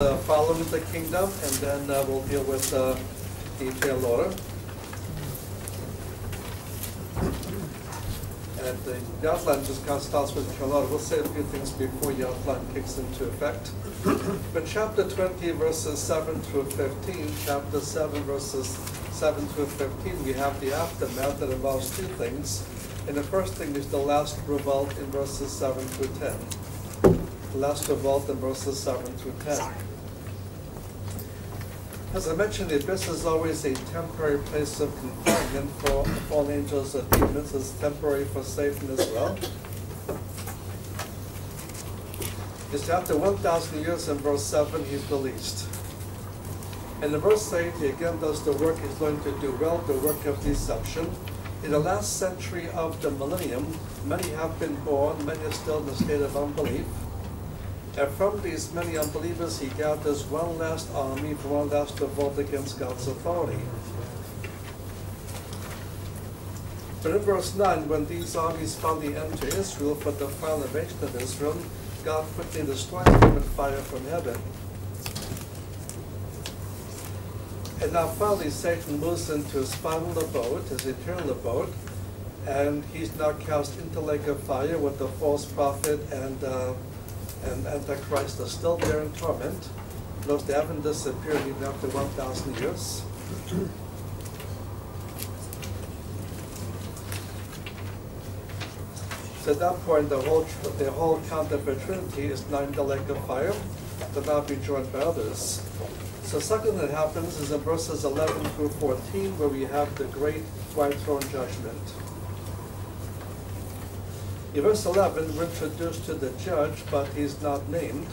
Following the kingdom, and then we'll deal with detail order. And the outline just kind of starts with detail order. We'll say a few things before the outline kicks into effect. But chapter 20, verses 7 through 15, chapter 7, verses 7 through 15, we have the aftermath that involves two things. And the first thing is the last revolt in verses 7 through 10. The last revolt in verses 7 through 10. As I mentioned, the abyss is always a temporary place of confinement for fallen angels or demons. It's temporary for Satan as well. It's after 1,000 years in verse 7, he's released. And in verse 8, he again does the work he's going to do well, the work of deception. In the last century of the millennium, many have been born, many are still in a state of unbelief. And from these many unbelievers, he gathers one last army for one last revolt against God's authority. But in verse 9, when these armies finally enter Israel for the final invasion of Israel, God quickly destroys them with fire from heaven. And now finally Satan moves into his final abode, his eternal abode, and he's now cast into the lake of fire with the false prophet and Antichrist are still there in torment. Notice they haven't disappeared even after 1,000 years. So at that point, the whole count of the Trinity is now in the lake of fire, to now be joined by others. So second that happens is in verses 11 through 14, where we have the great white throne judgment. In verse 11, we're introduced to the judge, but he's not named.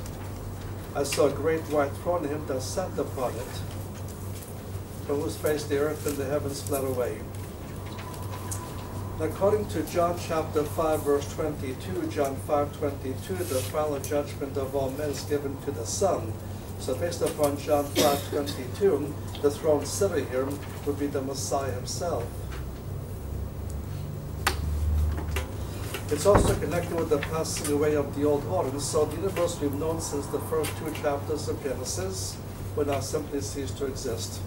I saw a great white throne, and him that sat upon it, from whose face the earth and the heavens fled away. According to John chapter 5, verse 22, John 5:22, the final judgment of all men is given to the Son. So based upon John 5:22, the throne sitter here would be the Messiah himself. It's also connected with the passing away of the old order. So the universe we've known since the first two chapters of Genesis will now simply cease to exist.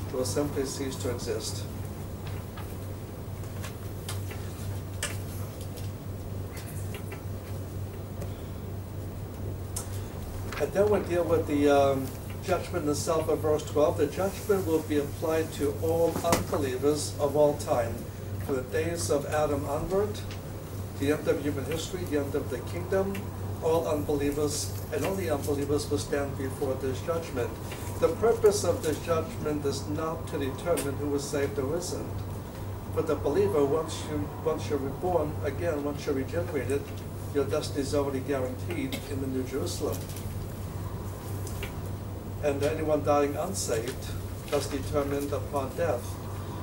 It will simply cease to exist. And then we'll deal with the judgment itself of verse 12. The judgment will be applied to all unbelievers of all time. From the days of Adam onward, the end of human history, the end of the kingdom, all unbelievers and only unbelievers will stand before this judgment. The purpose of this judgment is not to determine who is saved or isn't. For the believer, once you're reborn again, once you're regenerated, your destiny is already guaranteed in the New Jerusalem. And anyone dying unsaved, that's determined upon death.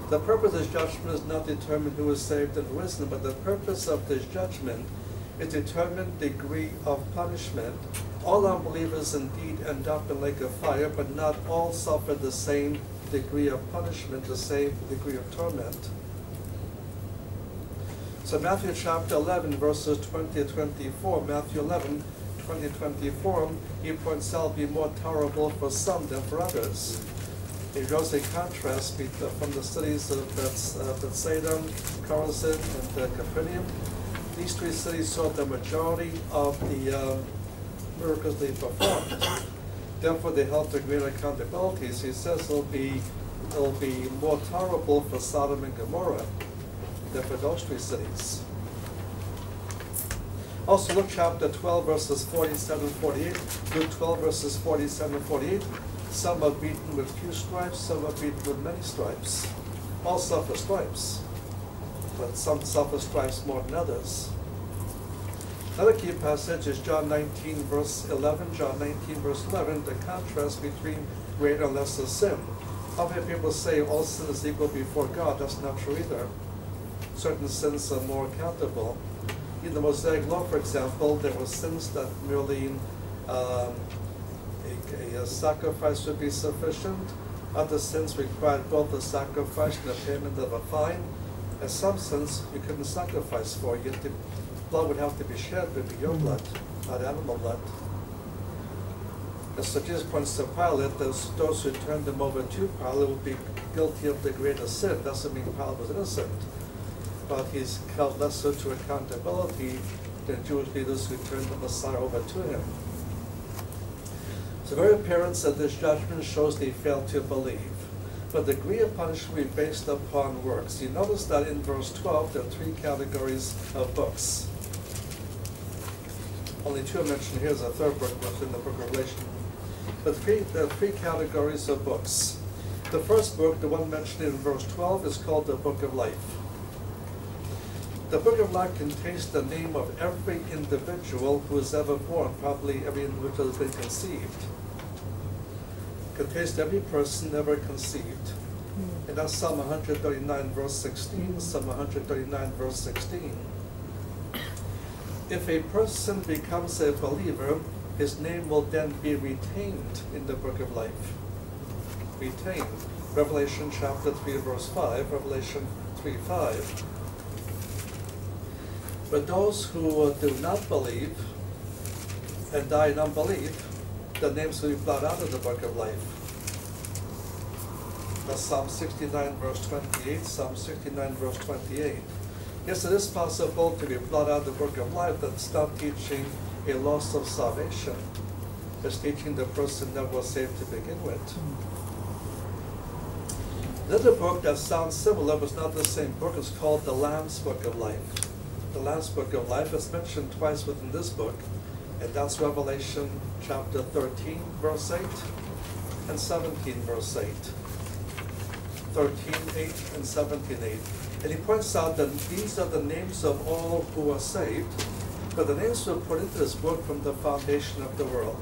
The purpose of this judgment is not determine who is saved and who isn't, but the purpose of this judgment is determine degree of punishment. All unbelievers indeed end up in the lake of fire, but not all suffer the same degree of punishment, the same degree of torment. So Matthew chapter 11, verses 20 to 24, Matthew 11, 20 to 24, he points out be more tolerable for some than for others. He draws a contrast from the cities of Bethsaida, Chorazin, and Capernaum. These three cities saw the majority of the miracles they performed. Therefore, they held to greater accountability. So he says it'll be more tolerable for Sodom and Gomorrah than for those three cities. Also, Luke chapter 12, verses 47-48. Luke 12, verses 47-48. Some are beaten with few stripes, some are beaten with many stripes. All suffer stripes, but some suffer stripes more than others. Another key passage is John 19, verse 11. John 19, verse 11, the contrast between greater and lesser sin. How many people say all sin is equal before God? That's not true either. Certain sins are more accountable. In the Mosaic Law, for example, there were sins that merely a sacrifice would be sufficient. Other sins required both a sacrifice and a payment of a fine. And some sins you couldn't sacrifice for. Blood would have to be shed, but it would be your blood, not animal blood. And so Jesus points to Pilate, those who turned him over to Pilate will be guilty of the greater sin. Doesn't mean Pilate was innocent, but he's held lesser to accountability than Jewish leaders who turned the Messiah over to him. So the very appearance of this judgment shows they failed to believe. But the degree of punishment will be based upon works. You notice that in verse 12 there are three categories of books. Only two are mentioned here. There's a third book in the book of Revelation. But there are three categories of books. The first book, the one mentioned in verse 12, is called the Book of Life. The Book of Life contains the name of every individual who is ever born, probably every individual has been conceived. It contains every person ever conceived. And that's Psalm 139, verse 16, Psalm 139, verse 16. If a person becomes a believer, his name will then be retained in the Book of Life. Retained. Revelation chapter 3, verse 5, Revelation 3:5. But those who do not believe and die in unbelief, the names will be blotted out of the Book of Life. That's Psalm 69, verse 28, Psalm 69, verse 28. Yes, it is possible to be blotted out of the Book of Life. That's not teaching a loss of salvation. It's teaching the person that was saved to begin with. Another book that sounds similar, but it's not the same book, is called the Lamb's Book of Life. The Lamb's Book of Life is mentioned twice within this book, and that's Revelation chapter 13, verse 8, and 17, verse 8. 13:8 and 17:8. And he points out that these are the names of all who are saved, but the names were put into this book from the foundation of the world.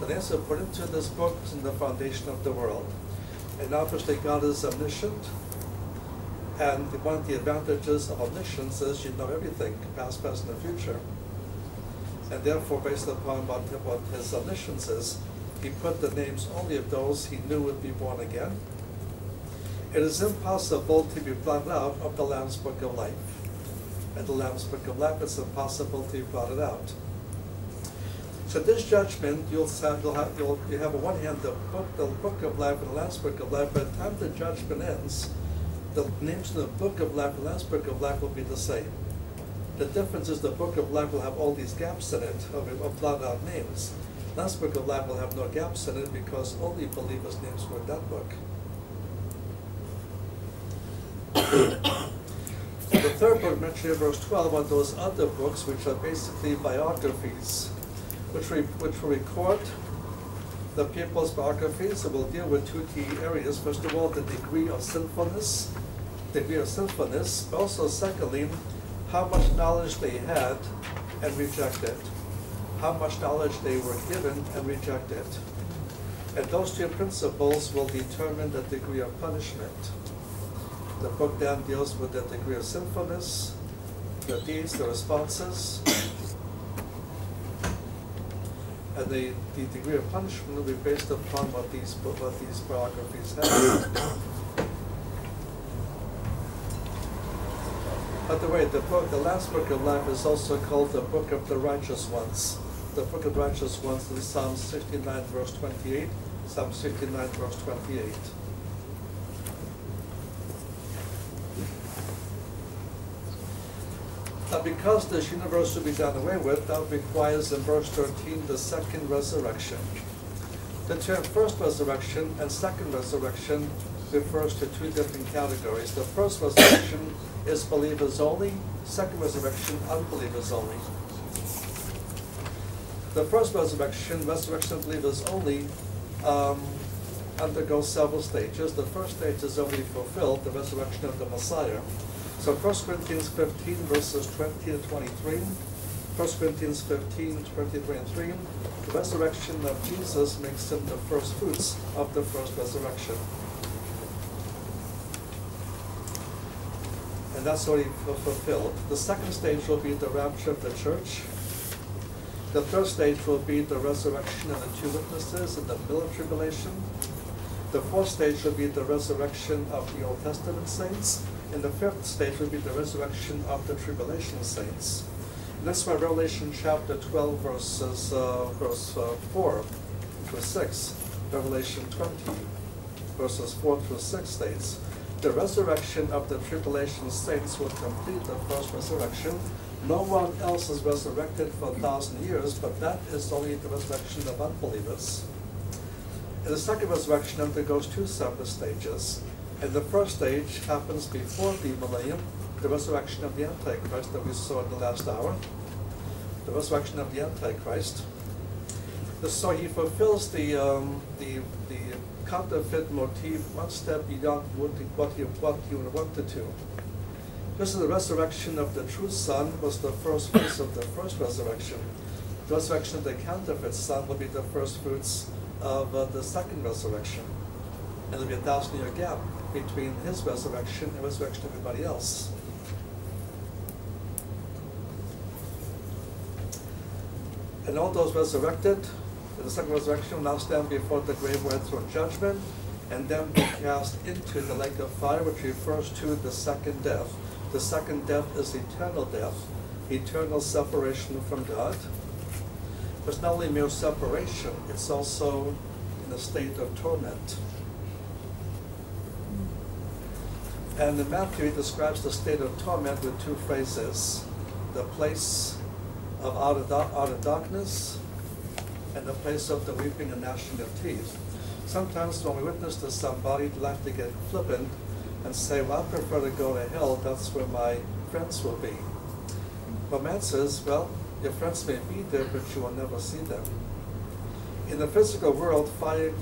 The names were put into this book from the foundation of the world. And obviously God is omniscient, and one of the advantages of omniscience is you know everything, past, present, and future. And therefore, based upon what his omniscience is, he put the names only of those he knew would be born again. It is impossible to be blotted out of the Lamb's Book of Life. And the Lamb's Book of Life, it's impossible to be blotted out. So this judgment, you have on one hand the book of life and the Lamb's Book of Life. By the time the judgment ends, the names in the Book of Life and the Lamb's Book of Life will be the same. The difference is the Book of Life will have all these gaps in it of blotted out names. The Lamb's Book of Life will have no gaps in it because only believers' names were in that book. The third book mentioned in verse 12 are those other books which are basically biographies, which will record the people's biographies. It will deal with two key areas. First of all, the degree of sinfulness, but also secondly, how much knowledge they had and rejected, how much knowledge they were given and rejected. And those two principles will determine the degree of punishment. The book then deals with the degree of sinfulness, the deeds, the responses, and the degree of punishment will be based upon what these biographies have. By the way, the last Book of Life is also called the Book of the Righteous Ones. The Book of the Righteous Ones is Psalm 69, verse 28, Psalm 69, verse 28. Now, because this universe will be done away with, that requires in verse 13 the second resurrection. The term first resurrection and second resurrection refers to two different categories. The first resurrection is believers only, second resurrection, unbelievers only. The first resurrection of believers only, undergoes several stages. The first stage is already fulfilled, the resurrection of the Messiah. So 1 Corinthians 15, verses 20 to 23, 1 Corinthians 15, 20 to 23, the resurrection of Jesus makes him the first fruits of the first resurrection. And that's already fulfilled. The second stage will be the rapture of the church. The third stage will be the resurrection of the two witnesses in the middle of tribulation. The fourth stage will be the resurrection of the Old Testament saints. And the fifth stage will be the resurrection of the tribulation saints. And that's why Revelation chapter 12, verse 4 through 6. Revelation 20, verses 4 through 6 states, the resurrection of the tribulation saints will complete the first resurrection. No one else is resurrected for 1,000 years, but that is only the resurrection of unbelievers. And the second resurrection undergoes two separate stages. And the first stage happens before the millennium, the resurrection of the Antichrist that we saw in the last hour. The resurrection of the Antichrist. So he fulfills the counterfeit motif one step beyond what he wanted to. Just as the resurrection of the true Son was the first fruits of the first resurrection, the resurrection of the counterfeit Son will be the first fruits of the second resurrection. And there'll be a 1,000-year gap between his resurrection and the resurrection of everybody else. And all those resurrected in the second resurrection will now stand before the grave white throne judgment, and then be cast into the lake of fire, which refers to the second death. The second death is eternal death, eternal separation from God. But it's not only mere separation, it's also in a state of torment. And in Matthew, he describes the state of torment with two phrases: the place of outer darkness, and the place of the weeping and gnashing of teeth. Sometimes when we witness to somebody, we like to get flippant and say, well, I prefer to go to hell, that's where my friends will be. But man says, well, your friends may be there, but you will never see them. In the physical world, fire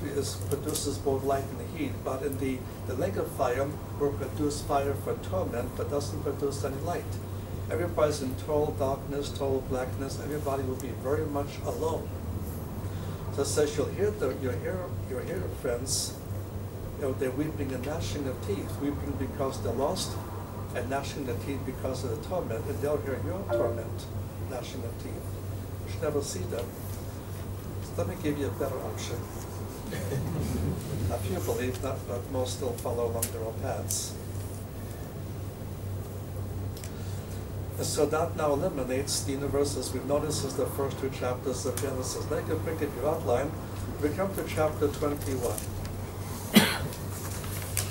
produces both light and heat, but in the lake of fire will produce fire for torment, but doesn't produce any light. Everybody's in total darkness, total blackness. Everybody will be very much alone. So it says you'll hear friends, they're weeping and gnashing of teeth, weeping because they're lost, and gnashing of teeth because of the torment, and they'll hear your torment, gnashing of teeth. You should never see them. So let me give you a better option. A few believe that, but most still follow along their own paths. And so that now eliminates the universe as we've noticed as the first two chapters of Genesis. Now you can pick up your outline. We come to chapter 21.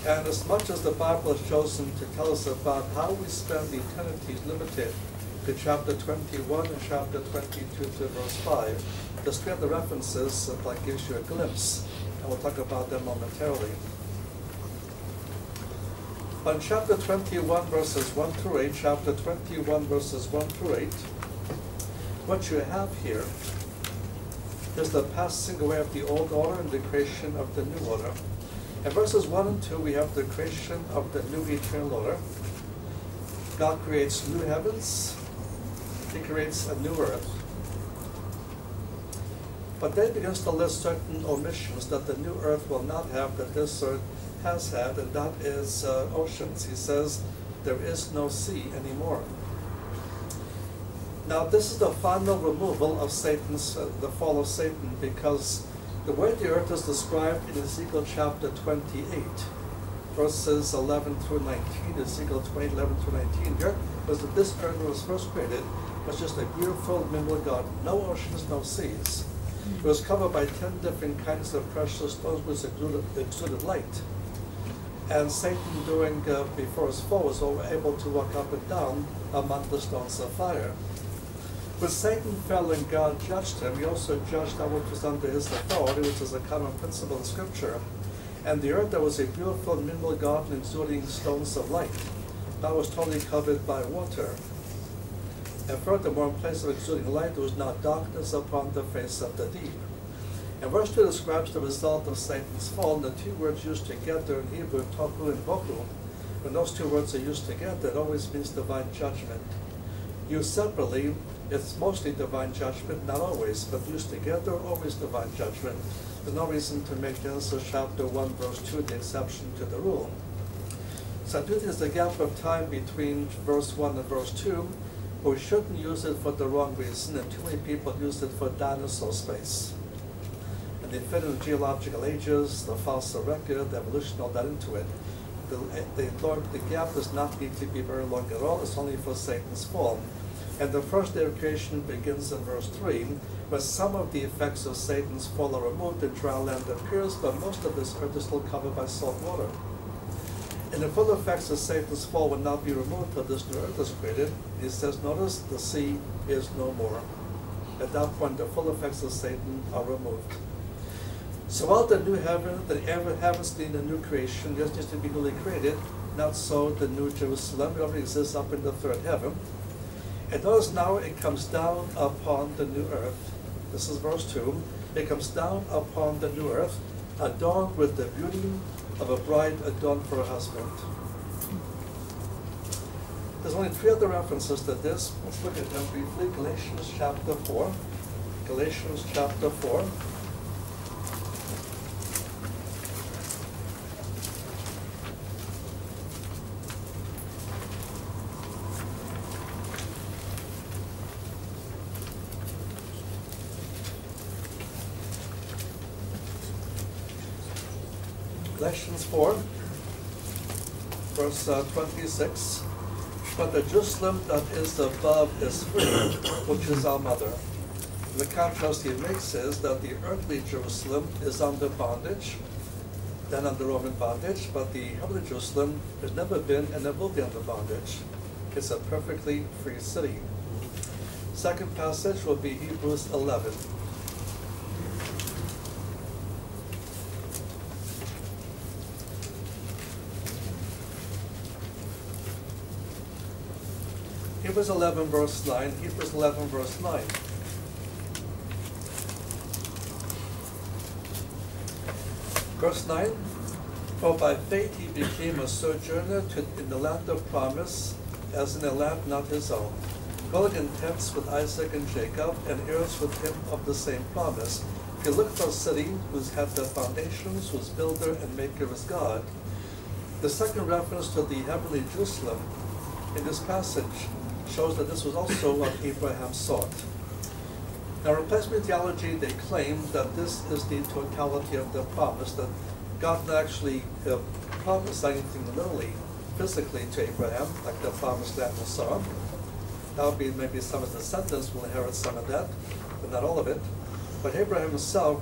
And as much as the Bible has chosen to tell us about how we spend eternity is limited to chapter 21 and chapter 22 to verse 5, there's three other references that gives you a glimpse, and we'll talk about them momentarily. On chapter 21, verses 1 through 8, chapter 21, verses 1 through 8, what you have here is the passing away of the old order and the creation of the new order. In verses 1 and 2, we have the creation of the new eternal order. God creates new heavens. He creates a new earth. But then he begins to list certain omissions that the new earth will not have, that this earth has had, and that is oceans. He says there is no sea anymore. Now this is the final removal of Satan's, the fall of Satan, because the way the earth is described in Ezekiel chapter 28, verses 11 through 19, Ezekiel 20, 11 through 19, here was that this earth was first created was just a beautiful mineral garden, no oceans, no seas. It was covered by 10 different kinds of precious stones which exuded light. And Satan, before his fall, was able to walk up and down among the stones of fire. When Satan fell and God judged him, he also judged that which was under his authority, which is a common principle in Scripture. And the earth, there was a beautiful mineral garden exuding stones of light. That was totally covered by water. And furthermore, in place of exuding light, there was not darkness upon the face of the deep. And verse 2 describes the result of Satan's fall, and the two words used together in Hebrew, tohu and bohu. When those two words are used together, it always means divine judgment. Used separately, it's mostly divine judgment, not always, but used together, always divine judgment. There's no reason to make Genesis chapter 1, verse 2 the exception to the rule. So I do think there's a gap of time between verse 1 and verse 2, but we shouldn't use it for the wrong reason, and too many people use it for dinosaur space. And they fit in the geological ages, the fossil record, the evolution, all that into it. The gap does not need to be very long at all, it's only for Satan's fall. And the first day of creation begins in verse 3, where some of the effects of Satan's fall are removed and dry land appears, but most of this earth is still covered by salt water. And the full effects of Satan's fall will not be removed till this new earth is created. He says, notice, the sea is no more. At that point, the full effects of Satan are removed. So while the new heaven, the heavens need a new creation, just needs to be newly created, not so the new Jerusalem. It already exists up in the third heaven. And notice now it comes down upon the new earth. This is verse 2. It comes down upon the new earth, adorned with the beauty of a bride adorned for her husband. There's only 3 other references to this. Let's look at them briefly. Galatians chapter 4. Galatians chapter 4. Galatians 4, verse 26. But the Jerusalem that is above is free, which is our mother. And the contrast he makes is that the earthly Jerusalem is under bondage, then under Roman bondage, but the heavenly Jerusalem has never been and never will be under bondage. It's a perfectly free city. Second passage will be Hebrews 11. Hebrews 11 verse 9, Hebrews 11 verse 9. Verse 9, for by faith he became a sojourner in the land of promise, as in a land not his own, dwelling in tents with Isaac and Jacob, and heirs with him of the same promise. If you look for a city whose had the foundations, whose builder and maker is God, the second reference to the heavenly Jerusalem in this passage shows that this was also what Abraham sought. Now, in replacement theology, they claim that this is the totality of the promise, that God not actually promised anything literally, physically to Abraham, like the promised land and so on. That would be maybe some of the descendants will inherit some of that, but not all of it. But Abraham himself,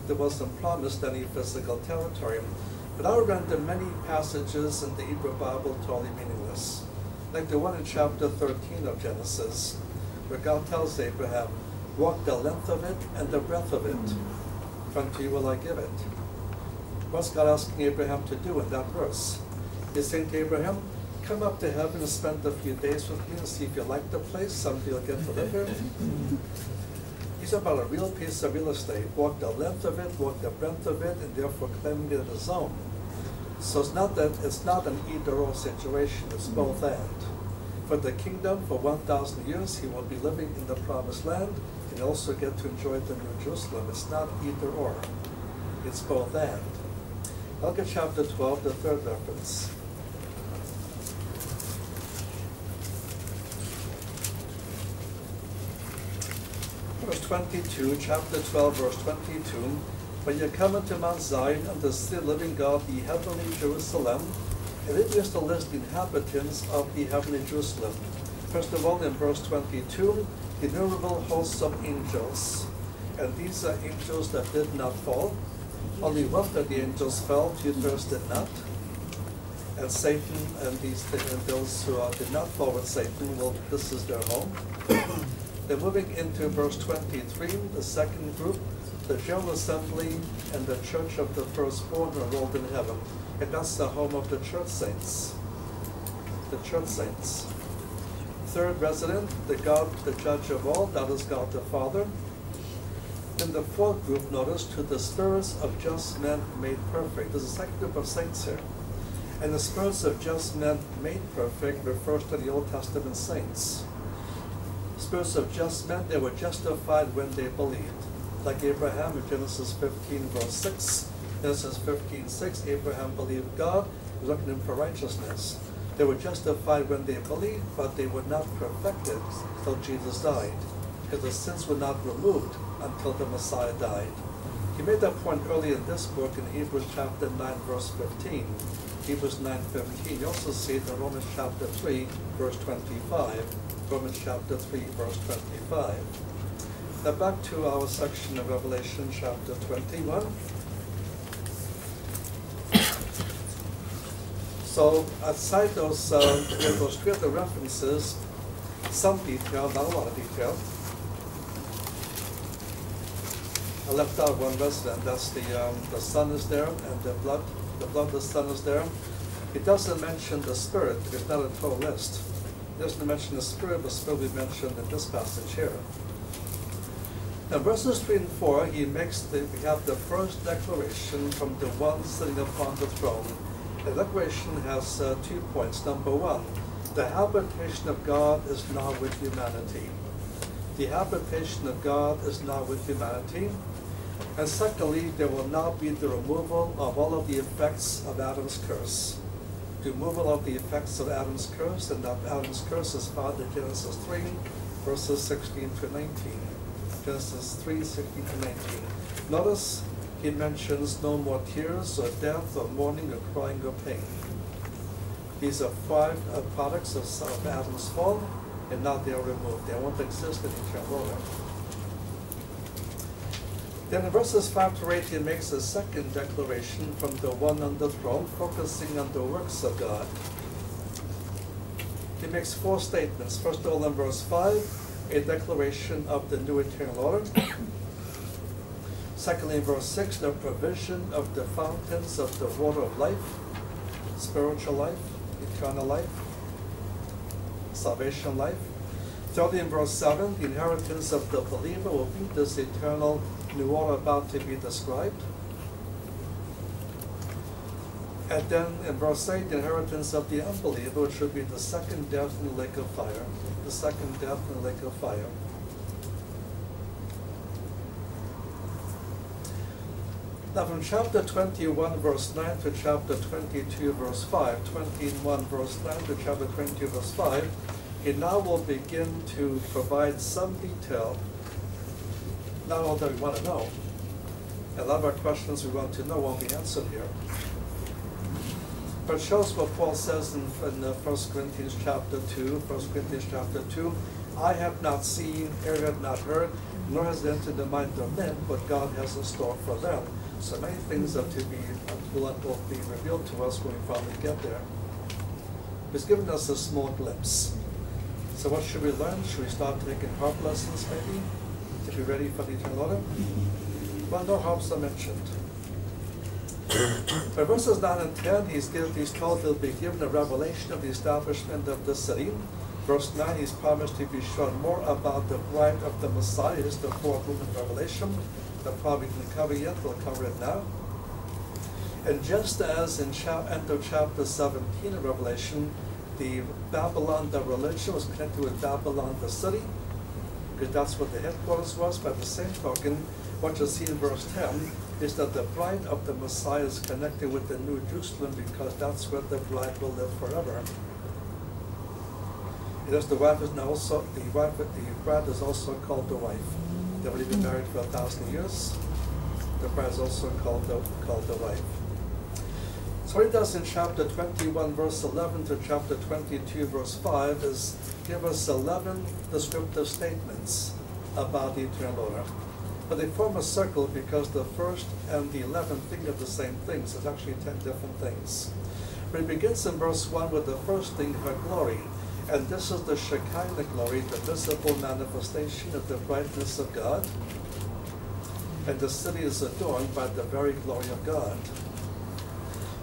there wasn't promised any physical territory. But I would render many passages in the Hebrew Bible totally meaningless. Like the one in chapter 13 of Genesis, where God tells Abraham, walk the length of it and the breadth of it, for unto you will I give it. What's God asking Abraham to do in that verse? He's saying to Abraham, come up to heaven and spend a few days with me and see if you like the place, someday you'll get to live here. He's about a real piece of real estate. Walk the length of it, walk the breadth of it, and therefore claiming it as his own. So it's not an either-or situation, it's both and. For the kingdom, for 1,000 years, he will be living in the promised land, and also get to enjoy the New Jerusalem. It's not either-or, it's both and. Look at chapter 12, the third reference. Verse 22, chapter 12, verse 22. When you come into Mount Zion and the still living God, the heavenly Jerusalem, and it is to list the inhabitants of the heavenly Jerusalem. First of all, in verse 22, innumerable hosts of angels. And these are angels that did not fall. Only one of the angels fell, 2/3 did not. And Satan and those who did not fall with Satan, well, this is their home. Then moving into verse 23, the second group, the general assembly and the church of the firstborn are rolled in heaven. And that's the home of the church saints. The church saints. Third resident, the God, the judge of all, that is God the Father. Then the fourth group, notice, to the spirits of just men made perfect. There's a second group of saints here. And the spirits of just men made perfect refers to the Old Testament saints. Spirits of just men, they were justified when they believed. Like Abraham in Genesis 15, verse 6. Genesis 15:6, Abraham believed God, he was looking in for righteousness. They were justified when they believed, but they were not perfected until Jesus died, because the sins were not removed until the Messiah died. He made that point early in this book in Hebrews chapter 9, verse 15. Hebrews 9:15. You also see it in Romans chapter 3, verse 25. Romans chapter 3, verse 25. Now back to our section of Revelation chapter 21. So outside those three other references, some detail, not a lot of detail. I left out one resident. That's the Son is there, and the blood of the Son is there. It doesn't mention the Spirit. It's not a total list. It doesn't mention the Spirit, but Spirit will be mentioned in this passage here. Now, verses 3 and 4, we have the first declaration from the one sitting upon the throne. The declaration has 2 points. Number 1, the habitation of God is now with humanity. The habitation of God is now with humanity. And secondly, there will now be the removal of all of the effects of Adam's curse. The removal of the effects of Adam's curse, and that Adam's curse is found in Genesis 3, verses 16 to 19. Genesis 3, 16 to 19. Notice he mentions no more tears or death or mourning or crying or pain. These are 5 products of Adam's fall, and now they are removed. They won't exist in eternal order. Then in verses 5 to 8, he makes a second declaration from the one on the throne, focusing on the works of God. He makes 4 statements. First of all, in verse 5, a declaration of the new eternal order. Secondly, in verse 6, the provision of the fountains of the water of life, spiritual life, eternal life, salvation life. Thirdly, in verse 7, the inheritance of the believer will be this eternal new order about to be described. And then in verse 8, the inheritance of the unbeliever, which should be the second death in the lake of fire. The second death in the lake of fire. Now from chapter 21, verse 9 to chapter 22, verse 5, 21, verse 9 to chapter 22, verse 5, he now will begin to provide some detail, not all that we want to know. A lot of our questions we want to know won't be answered here. But it shows what Paul says in 1 Corinthians chapter 2, 1 Corinthians chapter 2, I have not seen, ear have not heard, nor has it entered the mind of men what God has in store for them. So many things will be revealed to us when we finally get there. He's given us a small glimpse. So what should we learn? Should we start taking harp lessons maybe to be ready for the eternal order? Well, no harps are mentioned. But verses 9 and 10, he's told he'll be given a revelation of the establishment of the city. Verse 9, he's promised to be shown more about the bride of the Messiah. It's the 4th book of Revelation. That probably didn't cover yet, we'll cover it now. And just as in end of chapter 17 of Revelation, the Babylon, the religion, was connected with Babylon, the city, because that's what the headquarters was. By the same token, what you see in verse 10 is that the bride of the Messiah is connected with the New Jerusalem, because that's where the bride will live forever. Because the bride is also called the wife. They've already been married for 1,000 years. The bride is also called the wife. So what he does in chapter 21, verse 11 to chapter 22, verse 5 is give us 11 descriptive statements about the eternal order. But they form a circle because the first and the 11th thing are the same things. There's actually 10 different things. But it begins in verse 1 with the first thing, her glory. And this is the Shekinah glory, the visible manifestation of the brightness of God. And the city is adorned by the very glory of God.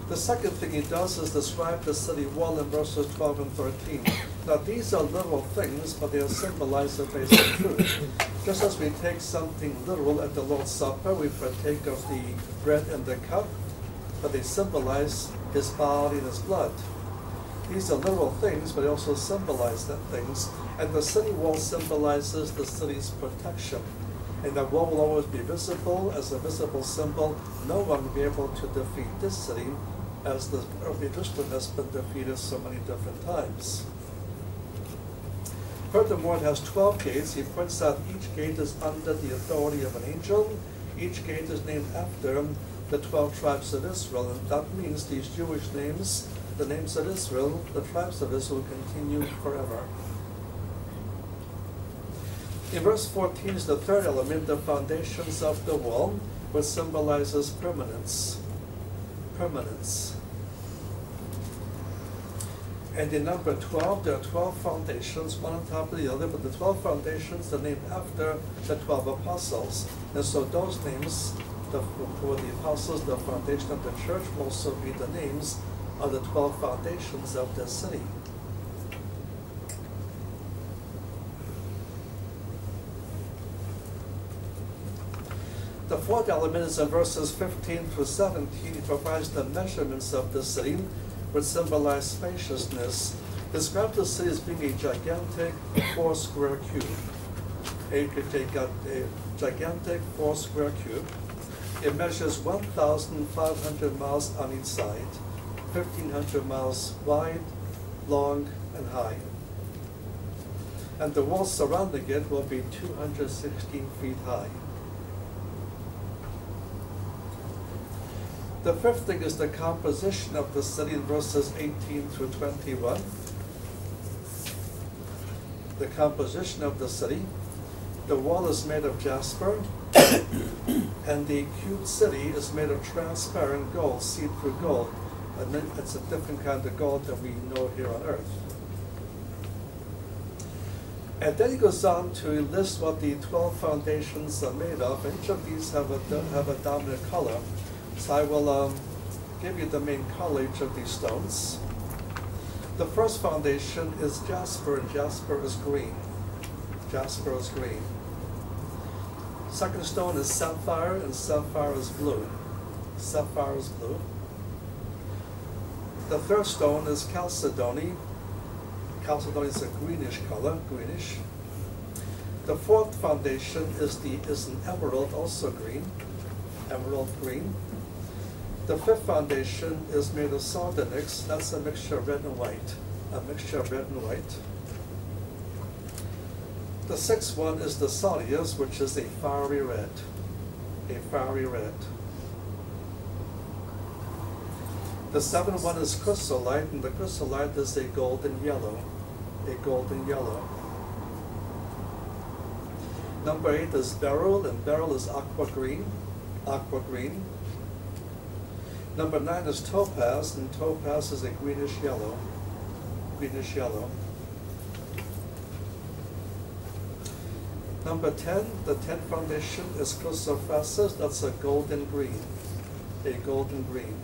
The second thing he does is describe the city wall in verses 12 and 13. Now these are literal things, but they are symbolized of basic truth. Just as we take something literal at the Lord's Supper, we partake of the bread and the cup, but they symbolize his body and his blood. These are literal things, but they also symbolize that things. And the city wall symbolizes the city's protection. And the wall will always be visible as a visible symbol. No one will be able to defeat this city, as the earthly Jerusalem has been defeated so many different times. Furthermore, it has 12 gates. He points out each gate is under the authority of an angel. Each gate is named after the 12 tribes of Israel, and that means these Jewish names, the names of Israel, the tribes of Israel, continue forever. In verse 14 is the third element, the foundations of the wall, which symbolizes permanence. Permanence. And in number 12, there are 12 foundations, one on top of the other, but the 12 foundations are named after the 12 apostles. And so those names, for the apostles, the foundation of the church, will also be the names of the 12 foundations of the city. The fourth element is in verses 15 through 17. It provides the measurements of the city, which symbolize spaciousness. Describe the city as being a gigantic 4-square cube. You could take a gigantic 4-square cube. It measures 1,500 miles on each side, 1,500 miles wide, long, and high. And the walls surrounding it will be 216 feet high. The fifth thing is the composition of the city in verses 18 through 21. The composition of the city. The wall is made of jasper, and the cube city is made of transparent gold, see-through gold. And it's a different kind of gold than we know here on earth. And then he goes on to list what the 12 foundations are made of. Each of these have a dominant color. So I will give you the main color of these stones. The first foundation is jasper, and jasper is green. Jasper is green. Second stone is sapphire, and sapphire is blue. Sapphire is blue. The third stone is chalcedony. Chalcedony is a greenish color, greenish. The fourth foundation is an emerald, also green. Emerald green. The fifth foundation is made of sardonyx. That's a mixture of red and white. A mixture of red and white. The sixth one is the sardius, which is a fiery red. A fiery red. The seventh one is chrysolite, and the chrysolite is a golden yellow. A golden yellow. Number 8 is beryl, and beryl is aqua green. Aqua green. Number 9 is topaz, and topaz is a greenish yellow. Greenish yellow. Number 10, the 10th foundation is chrysoprasus. That's a golden green. A golden green.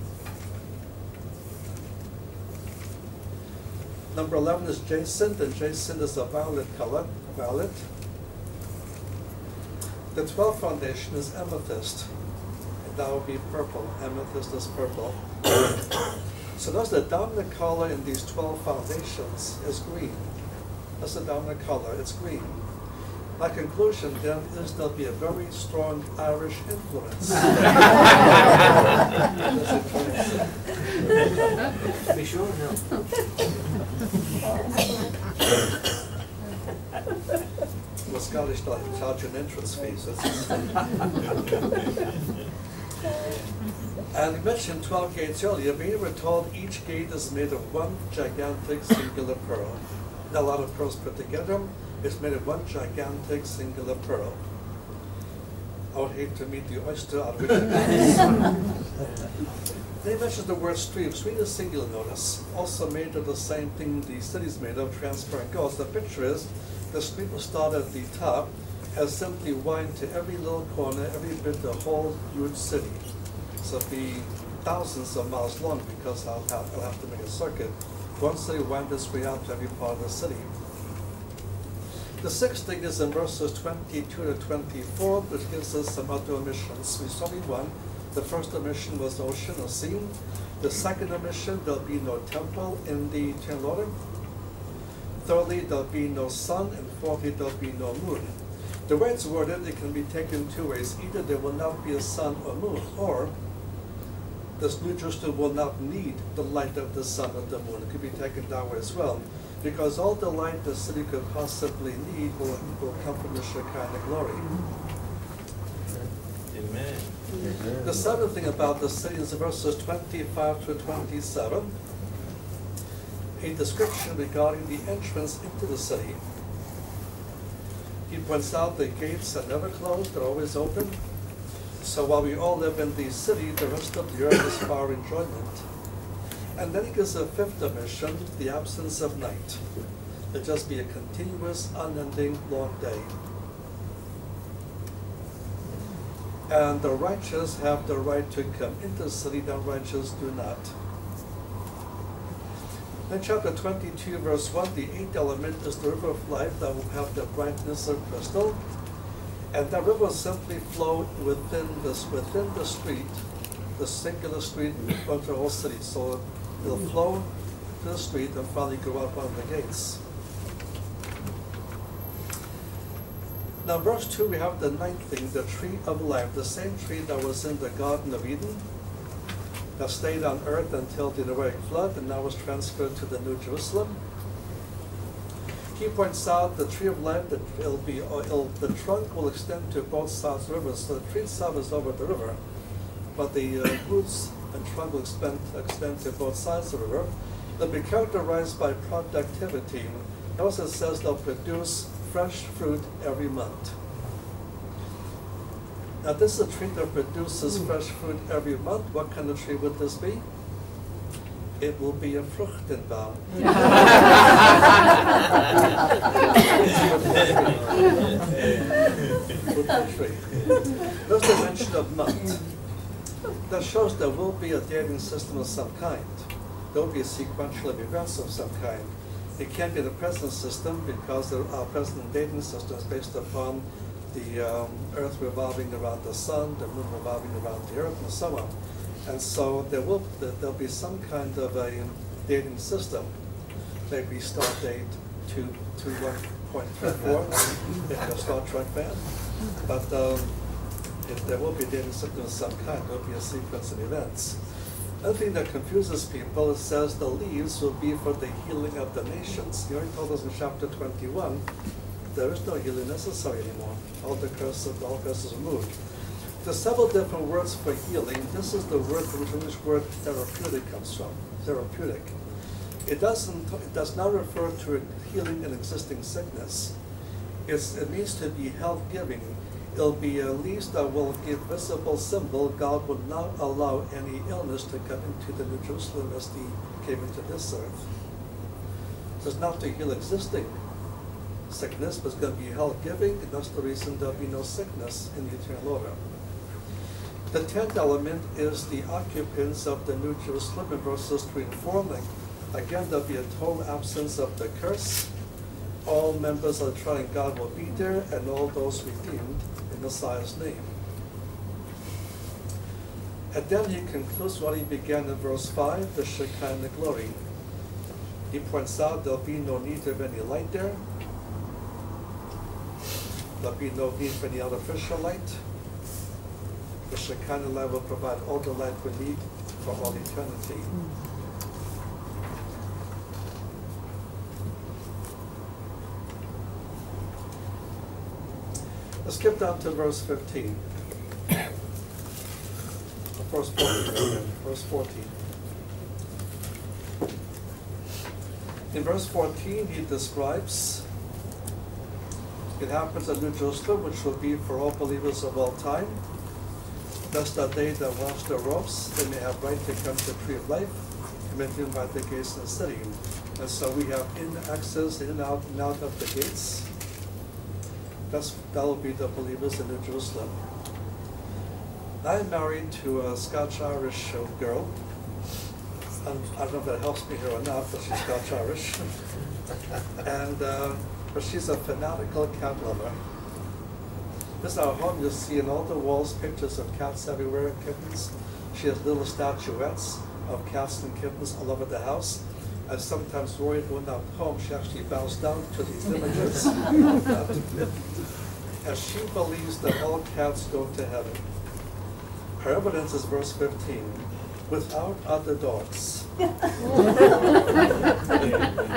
Number 11 is jacinth, and jacinth is a violet color. Violet. The 12th foundation is amethyst. That would be purple. Amethyst is purple. So notice the dominant color in these 12 foundations is green. That's the dominant color. It's green. My conclusion then is there'll be a very strong Irish influence. Be sure now. The Scottish don't charge an entrance fee. So and we mentioned 12 gates earlier. We were told each gate is made of one gigantic singular pearl. Not a lot of pearls put together. It's made of one gigantic singular pearl. I would hate to meet the oyster out of which it is. They mentioned the word stream. Stream is singular, notice. Also made of the same thing the city is made of, transparent gold. So the picture is the stream will start at the top, has simply widened to every little corner, every bit, the whole huge city. So it'll be thousands of miles long because I'll have to make a circuit. One city wind its way out to every part of the city. The sixth thing is in verses 22 to 24, which gives us some other omissions. We studied one. The first omission was ocean or sea. The second omission, there'll be no temple in the eternal order. Thirdly, there'll be no sun. And fourthly, there'll be no moon. The way it's worded, it can be taken two ways. Either there will not be a sun or moon, or this New Jerusalem will not need the light of the sun or the moon. It could be taken that way as well. Because all the light the city could possibly need will come from the Shekinah glory. Amen. The seventh thing about the city is verses 25 to 27, a description regarding the entrance into the city. He points out the gates are never closed, they're always open. So while we all live in the city, the rest of the earth is for our enjoyment. And then he gives a fifth dimension, the absence of night. It'll just be a continuous, unending, long day. And the righteous have the right to come into the city, the unrighteous do not. In chapter 22, verse 1, the eighth element is the river of life that will have the brightness of crystal. And that river will simply flow within the street, the singular street of the whole city. So it'll flow to the street and finally go out on the gates. Now, verse 2, we have the ninth thing, the tree of life, the same tree that was in the Garden of Eden, that stayed on earth until the Noahic flood, and now was transferred to the New Jerusalem. He points out the tree of life, that the trunk will extend to both sides of the river, so the tree itself is over the river, but the roots and trunk will extend to both sides of the river. They'll be characterized by productivity. Notice it says they'll produce fresh fruit every month. Now this is a tree that produces fresh fruit every month. What kind of tree would this be? It will be a Fruchtenbaum. There's the mention of month. That shows there will be a dating system of some kind. There will be a sequential events of some kind. It can't be the present system because our present dating system is based upon the Earth revolving around the sun, the moon revolving around the Earth, and so on. And so there'll be some kind of a dating system. Maybe start date 221.34 if you're a Star Trek fan. But if there will be a dating system of some kind, there will be a sequence of events. Another thing that confuses people, it says the leaves will be for the healing of the nations. He already told us in chapter 21, there is no healing necessary anymore. All curses are removed. There's several different words for healing. This is the word from which the English word therapeutic comes from. Therapeutic. It does not refer to healing an existing sickness. It means to be health-giving. It'll be at least that will give visible symbol. God will not allow any illness to come into the New Jerusalem as He came into this earth. So it's not to heal existing sickness, but it's going to be health-giving, and that's the reason there'll be no sickness in the eternal order. The 10th element is the occupants of the New Jerusalem in verses 3 and 4. Again, there'll be a total absence of the curse. All members of the triune God will be there, and all those redeemed in Messiah's name. And then he concludes what he began in verse 5, the Shekinah glory. He points out there'll be no need of any light there. There'll be no need for any artificial light. The Shekinah light will provide all the light we need for all eternity. Let's skip down to verse 15. Verse 14. Verse 14. In verse 14, he describes it happens at New Jerusalem, which will be for all believers of all time. Thus that they that wash their robes, they may have right to come to the tree of life, come in by the gates of the city. And so we have access in and out of the gates. That will be the believers in New Jerusalem. I'm married to a Scotch-Irish girl. I don't know if that helps me here or not, but she's Scotch-Irish. And but she's a fanatical cat lover. This is our home. You'll see in all the walls pictures of cats everywhere, and kittens. She has little statuettes of cats and kittens all over the house. I'm sometimes worried when I'm home, she actually bows down to these images. And she believes that all cats go to heaven. Her evidence is verse 15, without other dogs.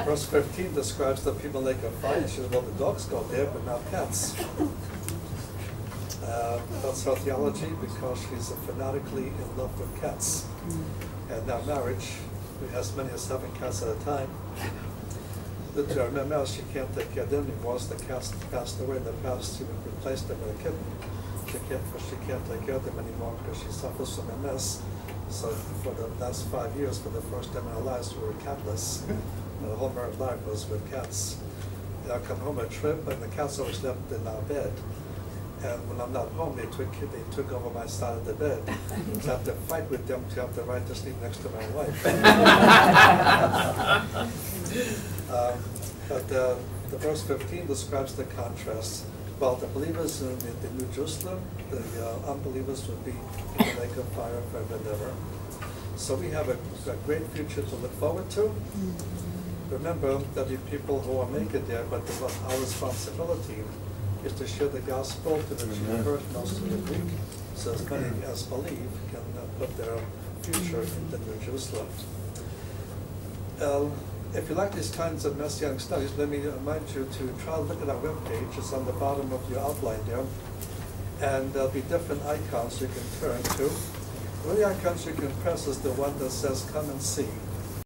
Verse 15 describes the people like a fight. She says, well, the dogs go there, but not cats. That's her theology because she's fanatically in love with cats. And now marriage, who has many as 7 cats at a time. To her MS, she can't take care of them anymore. The cats passed away in the past. She would replace them with a kitten. She can't take care of them anymore because she suffers from MS. So for the last 5 years, for the first time in our lives, we were catless. And the whole married life was with cats. And I come home on a trip, and the cats always slept in our bed. And when I'm not home, they took over my side of the bed. So I have to fight with them to have the right to sleep next to my wife. But the verse 15 describes the contrast. While the believers in the New Jerusalem, the unbelievers would be in the lake of fire forever and ever. So we have a great future to look forward to. Remember that the people who will make it there, but our responsibility is to share the gospel to the Jew first and also to the Greek, so as many as believe can put their future in the New Jerusalem. If you like these kinds of messianic studies, let me remind you to try to look at our webpage. It's on the bottom of your outline there. And there'll be different icons you can turn to. One of the icons you can press is the one that says, "Come and see."